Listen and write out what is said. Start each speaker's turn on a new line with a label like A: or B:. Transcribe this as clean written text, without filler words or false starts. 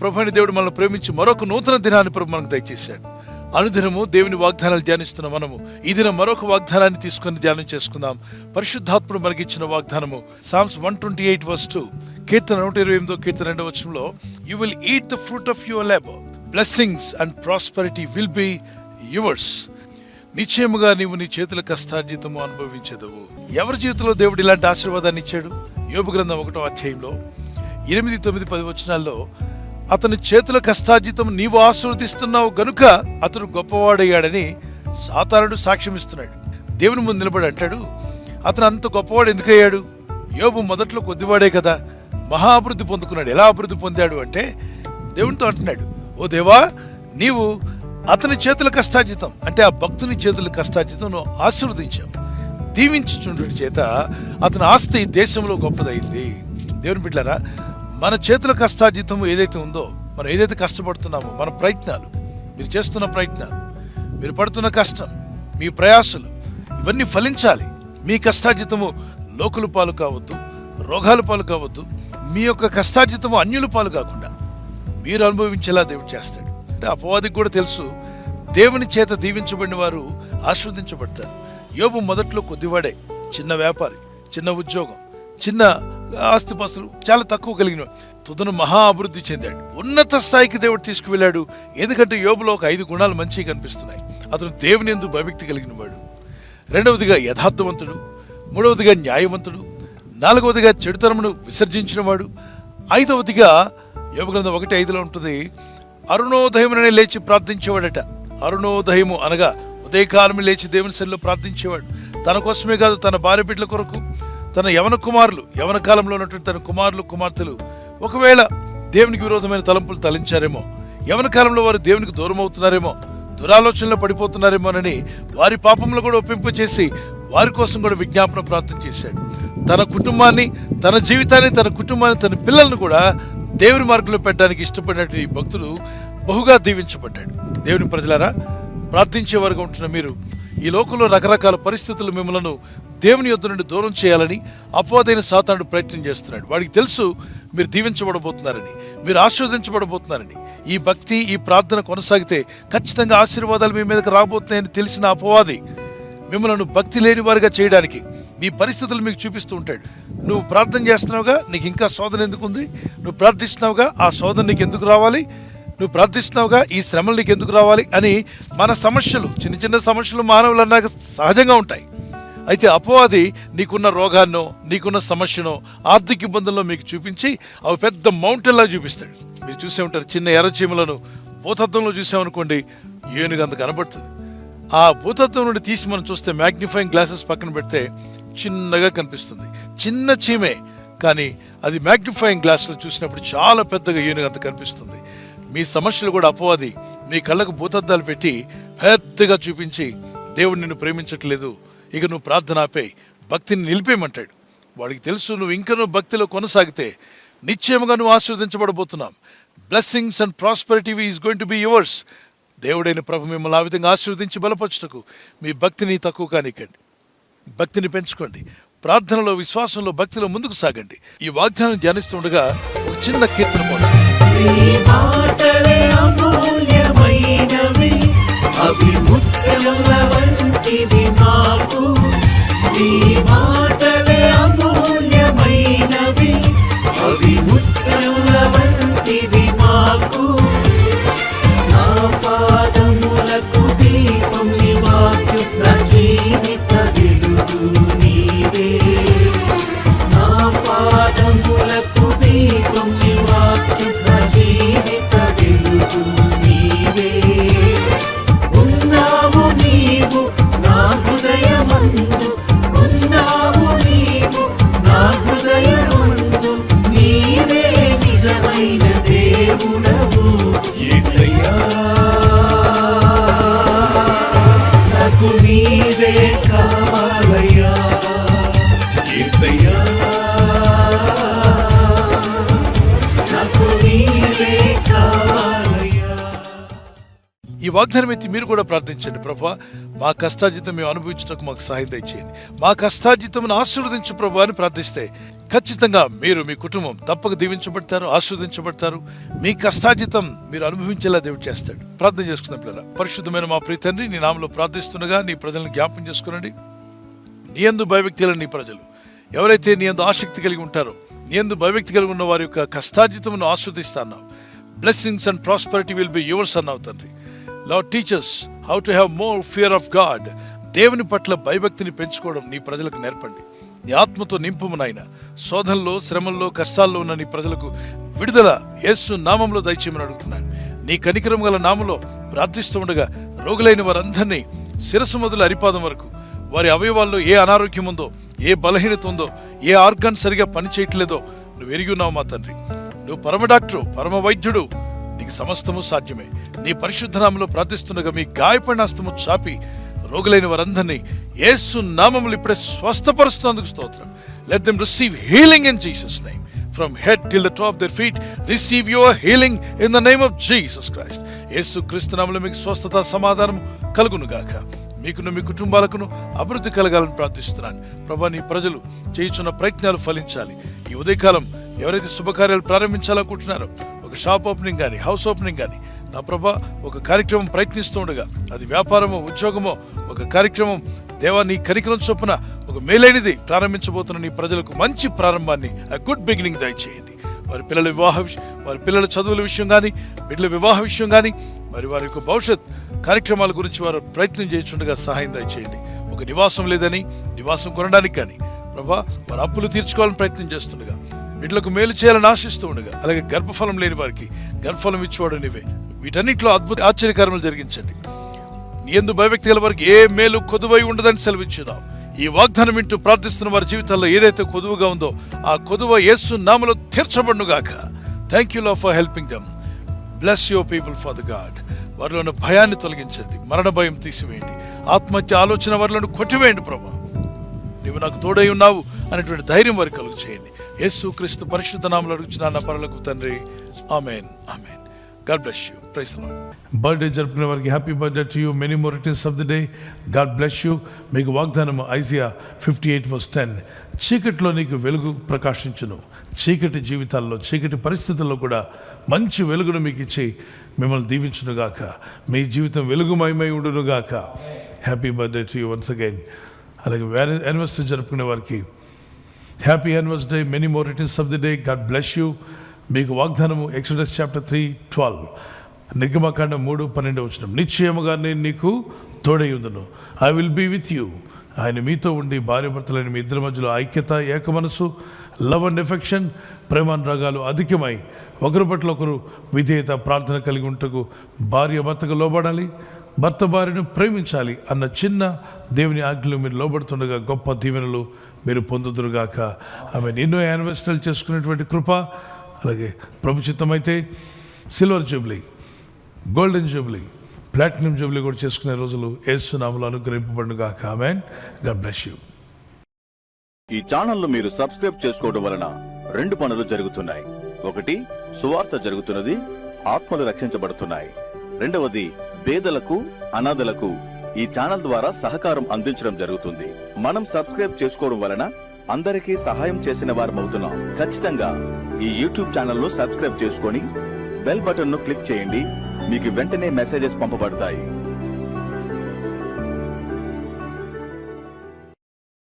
A: ప్రభువైన దేవుడు మనల్ని ప్రేమించి మరొక నూతన దినాన్ని ప్రభు మనకు దయచేశాడు. అనుదినము దేవుని వాగ్దానాలు ధ్యానిస్తున్న మనము ఈ దినం మరొక వాగ్దానాన్ని తీసుకుని ధ్యానం చేసుకుందాం. పరిశుద్ధాత్ముడు మనకిచ్చిన వాగ్దానము Psalms 128:2, కీర్తన 128 కీర్తన 2వ వచనంలో, you will eat the fruit of your labour, blessings and prosperity will be yours. నిశ్చయముగా నీవు నీ చేతుల కష్టార్జితము అనుభవించదవు. ఎవరి జీవితంలో దేవుడు ఇలాంటి ఆశీర్వాదాన్ని ఇచ్చాడు? యోబు గ్రంథం 1వ అధ్యాయంలో 8, 9, 10 వచనాల్లో, అతని చేతుల కష్టార్జితం నీవు ఆశీర్వదిస్తున్నావు గనుక అతడు గొప్పవాడయ్యాడని సాతానుడు సాక్ష్యం ఇస్తున్నాడు. దేవుని ముందు నిలబడి అంటాడు, అతను అంత గొప్పవాడు ఎందుకయ్యాడు? యోబు మొదట్లో కొద్దివాడే కదా, మహా అభివృద్ధి పొందుకున్నాడు. ఎలా అభివృద్ధి పొందాడు అంటే దేవునితో అంటున్నాడు, ఓ దేవా, నీవు అతని చేతుల కష్టార్జితం అంటే ఆ భక్తుని చేతుల కష్టార్జితం నువ్వు ఆశీర్వదించావు. దీవించుచుండు చేత అతని ఆస్తి దేశంలో గొప్పదైంది. దేవుని బిడ్డలారా, మన చేతుల కష్టార్జితం ఏదైతే ఉందో, మనం ఏదైతే కష్టపడుతున్నామో, మన ప్రయత్నాలు, మీరు చేస్తున్న ప్రయత్నాలు, మీరు పడుతున్న కష్టం, మీ ప్రయాసలు, ఇవన్నీ ఫలించాలి. మీ కష్టార్జితము లోకుల పాలు కావద్దు, రోగాల పాలు కావద్దు. మీ యొక్క కష్టార్జితము అన్యుల పాలు కాకుండా మీరు అనుభవించేలా దేవుడు చేస్తాడు. అంటే అపవాదికి కూడా తెలుసు, దేవుని చేత దీవించబడిన వారు ఆశీర్వదించబడతారు. యోబు మొదట్లో కొద్దివాడే, చిన్న వ్యాపారి, చిన్న ఉద్యోగం, చిన్న ఆస్తిపాస్తులు చాలా తక్కువ కలిగిన, తుదను మహా అభివృద్ధి చెందాడు. ఉన్నత స్థాయికి దేవుడు తీసుకువెళ్ళాడు. ఎందుకంటే యోబులో ఒక 5 గుణాలు మంచిగా కనిపిస్తున్నాయి. అతను దేవుని యందు భయభక్తి కలిగిన వాడు, 2వదిగా యథార్థవంతుడు, 3వదిగా న్యాయవంతుడు, 4వదిగా చెడుతనమును విసర్జించిన వాడు, 5వదిగా యోబు గ్రంథం 1:5లో ఉంటుంది, అరుణోదయముననే లేచి ప్రార్థించేవాడట. అరుణోదయము అనగా ఉదయకాలం లేచి దేవుని సన్నిధిలో ప్రార్థించేవాడు. తన కోసమే కాదు, తన భార్య బిడ్డల కొరకు, తన యవన కుమారులు, యవన కాలంలో ఉన్నటువంటి తన కుమారులు కుమార్తెలు ఒకవేళ దేవునికి విరోధమైన తలంపులు తలించారేమో, యవన కాలంలో వారు దేవునికి దూరం అవుతున్నారేమో, దురాలోచనలో పడిపోతున్నారేమోనని వారి పాపంలో కూడా ఒప్పింపు చేసి వారి కోసం కూడా విజ్ఞాపన ప్రార్థన చేశాడు. తన కుటుంబాన్ని, తన జీవితాన్ని, తన కుటుంబాన్ని, తన పిల్లలను కూడా దేవుని మార్గంలో పెట్టడానికి ఇష్టపడినట్టు ఈ భక్తుడు బహుగా దీవించబడ్డాడు. దేవుని ప్రజలారా, ప్రార్థించే వారుగా ఉంటున్న మీరు, ఈ లోకంలో రకరకాల పరిస్థితులు మిమ్మల్ని దేవుని యొద్ద నుండి దూరం చేయాలని అపవాదైన సాతానుడు ప్రయత్నం చేస్తున్నాడు. వాడికి తెలుసు మీరు దీవించబడబోతున్నారని, మీరు ఆశీర్వదించబడబోతున్నారని. ఈ భక్తి, ఈ ప్రార్థన కొనసాగితే ఖచ్చితంగా ఆశీర్వాదాలు మీ మీదకి రాబోతున్నాయని తెలిసిన అపవాది మిమ్మల్ని భక్తి లేని వారిగా చేయడానికి మీ పరిస్థితులు మీకు చూపిస్తూ ఉంటాడు. నువ్వు ప్రార్థన చేస్తున్నావుగా, నీకు ఇంకా శోధన ఎందుకు ఉంది? నువ్వు ప్రార్థిస్తున్నావుగా, ఆ శోధన నీకు ఎందుకు రావాలి? నువ్వు ప్రార్థిస్తున్నావుగా, ఈ శ్రమలు నీకు ఎందుకు రావాలి అని మన సమస్యలు, చిన్న చిన్న సమస్యలు మానవులు అన్నాక సహజంగా ఉంటాయి. అయితే అపవాది నీకున్న రోగాన్నో, నీకున్న సమస్యనో, ఆర్థిక ఇబ్బందుల్లో మీకు చూపించి అవి పెద్ద మౌంటైన్లా చూపిస్తాడు. మీరు చూసే ఉంటారు, చిన్న ఎర్రచీమలను భూతత్వంలో చూసామనుకోండి, ఏనుగంత కనబడుతుంది. ఆ భూతత్వం నుండి తీసి మనం చూస్తే మ్యాగ్నిఫైయింగ్ గ్లాసెస్ పక్కన పెడితే చిన్నగా కనిపిస్తుంది. చిన్న చీమే, కానీ అది మ్యాగ్నిఫైయింగ్ గ్లాసులో చూసినప్పుడు చాలా పెద్దగా ఏనుగంత కనిపిస్తుంది. మీ సమస్యలు కూడా అపవాది మీ కళ్ళకు భూతద్దాలు పెట్టి పెద్దగా చూపించి, దేవుడు నిన్ను ప్రేమించట్లేదు, ఇక నువ్వు ప్రార్థన ఆపే, భక్తిని నిలిపేయమంటాడు. వాడికి తెలుసు నువ్వు ఇంకా భక్తిలో కొనసాగితే నిశ్చయముగా నువ్వు ఆశీర్వదించబడబోతున్నావు. Blessings and prosperity is going to be yours. దేవుడైన ప్రభు మిమ్మల్ని ఆ విధంగా ఆశీర్వదించి బలపరచుటకు మీ భక్తిని తక్కువ కానికండి, భక్తిని పెంచుకోండి. ప్రార్థనలో, విశ్వాసంలో, భక్తిలో ముందుకు సాగండి. ఈ వాగ్దానం ధ్యానిస్తుండగా ఒక చిన్న కీర్తన పాడండి. ఈ వాగ్దానం ఎత్తి మీరు కూడా ప్రార్థించండి. ప్రభువా, మా కష్టార్జితం మేము అనుభవించడానికి మాకు సహాయం దయచేయండి. మా కష్టార్జితం ఆశీర్వదించు ప్రభువా అని ప్రార్థిస్తే ఖచ్చితంగా మీరు మీ కుటుంబం తప్పక దీవించబడతారు, ఆస్వాదించబడతారు. మీ కష్టార్జితం మీరు అనుభవించేలా దేవుడు చేస్తాడు. ప్రార్థన చేసుకున్న పిల్లల, పరిశుద్ధమైన మా ప్రియ తండ్రి, నీ నామములో ప్రార్థిస్తుండగా నీ ప్రజలను జ్ఞాపకం చేసుకునండి. నీ యందు భయభక్తులను నీ ప్రజలు ఎవరైతే నీ యందు ఆసక్తి కలిగి ఉంటారో, నీ యందు భయభక్తి కలిగి ఉన్న వారి యొక్క కష్టార్జితమును ఆస్వాదిస్తాను. Blessings and prosperity will be yours అన్నావు తండ్రి. Lord, teach us how to have more fear of God. దేవుని పట్ల భయభక్తిని పెంచుకోవడం నీ ప్రజలకు నేర్పండి. నీ ఆత్మతో నింపుము నాయన. శోధనలో, శ్రమల్లో, కష్టాల్లో ఉన్న నీ ప్రజలకు విడుదల యేసు నామంలో దయచేయమని అడుగుతున్నాను. నీ కనికరం గల నామంలో ప్రార్థిస్తూ ఉండగా రోగులైన వారందరినీ శిరస్సు మొదలు అరిపాదం వరకు వారి అవయవాల్లో ఏ అనారోగ్యం ఉందో, ఏ బలహీనత ఉందో, ఏ ఆర్గాన్ సరిగా పనిచేయట్లేదో నువ్వు ఎరిగి ఉన్నావు మా తండ్రి. నువ్వు పరమ డాక్టరు, పరమ వైద్యుడు, నీకు సమస్తము సాధ్యమే. నీ పరిశుద్ధ నామములో ప్రార్థిస్తుండగా మీ గాయపడిన హస్తము చాపి రోగులైన వారందరినీ యేసు నామములో ఇప్పుడే స్వస్థపరుస్తున్నందుకు స్తోత్రం. Let them receive healing in Jesus' name. From head till the top of their feet, receive your healing in the name of Jesus Christ. యేసు క్రీస్తు నామములో మీకు స్వస్థత, సమాధానం కలుగును గాక. మీకును మీ కుటుంబాలకును అభివృద్ధి కలగాలని ప్రార్థిస్తున్నాను. ప్రభా, నీ ప్రజలు చేయుచున్న ప్రయత్నాలు ఫలించాలి. ఈ ఉదయకాలం ఎవరైతే శుభకార్యాలు ప్రారంభించాలనుకుంటున్నారో, ఒక షాప్ ఓపెనింగ్ కానీ, హౌస్ ఓపెనింగ్ కానీ, నా ప్రభా ఒక కార్యక్రమం ప్రయత్నిస్తూ ఉండగా, అది వ్యాపారమో, ఉద్యోగమో, ఒక కార్యక్రమం దేవా నీ కనికరం చొప్పున ఒక మేలైనది ప్రారంభించబోతున్న నీ ప్రజలకు మంచి ప్రారంభాన్ని, ఆ గుడ్ బిగినింగ్ దయచేయండి. వారి పిల్లల చదువుల విషయం కానీ, బిడ్డల వివాహ విషయం కానీ, మరి వారి యొక్క భవిష్యత్ కార్యక్రమాల గురించి వారు ప్రయత్నం చేస్తుండగా సహాయం దయచేయండి. ఒక నివాసం లేదని నివాసం కొనడానికి కానీ, ప్రభా వారు అప్పులు తీర్చుకోవాలని ప్రయత్నం చేస్తుండగా, బిడ్డలకు మేలు చేయాలని ఆశిస్తూ ఉండగా, అలాగే గర్భఫలం లేని వారికి గర్భఫలం ఇచ్చేవాడు నీవే. వీటన్నిటిలో అద్భుత ఆశ్చర్యకార్యములు జరిగించండి. నీ యందు భయభక్తి గల వారికి ఏ మేలు కొదువై ఉండదని సెలవిచ్చుదాం. ఈ వాగ్దానం వింటూ ప్రార్థిస్తున్న వారి జీవితాల్లో ఏదైతే కొదువుగా ఉందో, ఆ కొదువ యేసు నామములో తీర్చబడునుగాక. Thank you lord for helping them. Bless your people father God. వారిలో ఉన్న భయాన్ని తొలగించండి, మరణ భయం తీసివేయండి, ఆత్మహత్య ఆలోచన వారిలో కొట్టివేయండి. ప్రభా, నీవు నాకు తోడై ఉన్నావు అనేటువంటి ధైర్యం వారికి కలుగు చేయండి. యేసు క్రీస్తు పరిశుద్ధ నామములో అడుగుచున్నాను నా పరలోకపు తండ్రి. ఆమేన్, ఆమేన్. God bless you. Praise the Lord. Birthday జరుపుకునే వారికి happy birthday to you. Many more returns of the day. God bless you. మీకు వాగ్దానం ఐజియా 58:10. చీకటిలో నీకు వెలుగు ప్రకాశించును. చీకటి జీవితాల్లో, చీకటి పరిస్థితుల్లో కూడా మంచి వెలుగును మీకు ఇచ్చి మిమ్మల్ని దీవించునుగాక. మీ జీవితం వెలుగుమయమై ఉండునుగాక. Happy birthday to you once again. అలాగే యానివర్సరీ జరుపుకునే వారికి happy anniversary. Many more returns of the day. God bless you. మీకు వాగ్దానము ఎక్సోడస్ చాప్టర్ 3:12, నిర్గమకాండం 3:12. నిశ్చయముగా నేను నీకు తోడై ఉందును. I will be with you. ఆయన మీతో ఉండి భార్యాభర్తలైన మీ ఇద్దరి మధ్యలో ఐక్యత, ఏక మనసు, లవ్ అండ్ ఎఫెక్షన్, ప్రేమానురాగాలు అధికమై ఒకరి పట్ల ఒకరు విధేయత, ప్రార్థన కలిగి ఉంటకు భార్య భర్తకు లోబడాలి, భర్త భార్యను ప్రేమించాలి అన్న చిన్న దేవుని ఆజ్ఞలు మీరు లోబడుతుండగా గొప్ప దీవెనలు మీరు పొందుదురుగాక. ఆమె ఎన్నో యానివర్సరీలు చేసుకునేటువంటి కృప, అలాగే ప్రభు చిత్తమైతే silver jubilee, golden jubilee, platinum jubilee కూడా చేసుకునే రోజులు యేసు నామములో అనుగ్రహింపబడునుగాక. ఆమేన్. God bless you.
B: ఈ ఛానల్ను మీరు సబ్స్క్రైబ్ చేసుకోవడం వలన 2 పనులు జరుగుతున్నాయి. ఒకటి, సువార్త జరుగుతున్నది, ఆత్మలు రక్షించబడుతున్నాయి. రెండవది, పేదలకు, అనాథలకు ఈ ఛానల్ ద్వారా సహకారం అందించడం జరుగుతుంది. మనం సబ్స్క్రైబ్ చేసుకోవడం వలన అందరికీ సహాయం చేసిన వారమవుతున్నాం. ఖచ్చితంగా ఈ యూట్యూబ్ ఛానల్ను సబ్స్క్రైబ్ చేసుకొని బెల్ బటన్ను క్లిక్ చేయండి. మీకు వెంటనే మెసేజెస్ పంపబడతాయి.